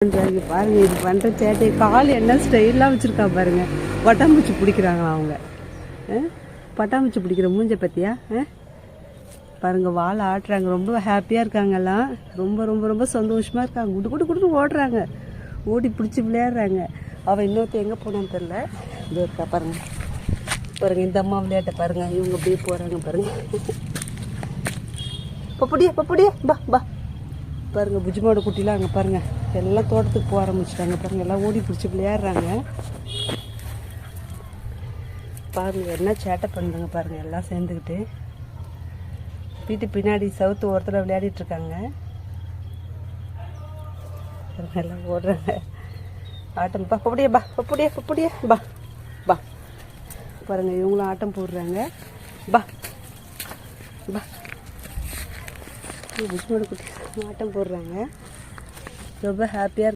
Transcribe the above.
பண்ணுறாங்க பாருங்கள். இது பண்ணுற சேட்டை கால் என்ன ஸ்டைலாக வச்சுருக்கா பாருங்கள். பட்டாம்பூச்சி பிடிக்கிறாங்களா அவங்க. பட்டாம்பூச்சி பிடிக்கிற மூஞ்ச பற்றியா பாருங்கள். வாழை ஆட்டுறாங்க. ரொம்ப ஹாப்பியாக இருக்காங்கலாம். ரொம்ப ரொம்ப ரொம்ப சந்தோஷமாக இருக்காங்க. குடு குடு குடுன்னு ஓடுறாங்க. ஓடி பிடிச்சி விளையாடுறாங்க. அவள் இன்னொருத்த எங்கே போனான்னு தெரில. இது இருக்கா பாருங்கள். பாருங்கள் இந்த அம்மா விளையாட்டை பாருங்கள். இவங்க அப்படியே போகிறாங்க பாருங்கள். பப்படியா பப்படியா பா பா பாருங்கள். புஜ்ஜிமாவோட குட்டிலாம் அங்கே பாருங்கள். எல்லாம் தோட்டத்துக்கு போக ஆரம்பிச்சிட்டாங்க பாருங்கள். எல்லாம் ஓடி பிடிச்சி விளையாடுறாங்க பாருங்கள். என்ன சேட்டை பண்ணுறாங்க பாருங்கள். எல்லாம் சேர்ந்துக்கிட்டு வீட்டு பின்னாடி சவுத்து ஓரத்தில் விளையாடிட்டு இருக்காங்க. எல்லாம் ஓடுறாங்க. ஆட்டம் பப்படியா பா பப்படியா பப்படியா பா பா பாருங்கள். இவங்களும் ஆட்டம் போடுறாங்க. பா பா புஜ்ஜிமாவோட குட்டி ஆட்டம் போடுறாங்க. ரொம்ப ஹாப்பியாக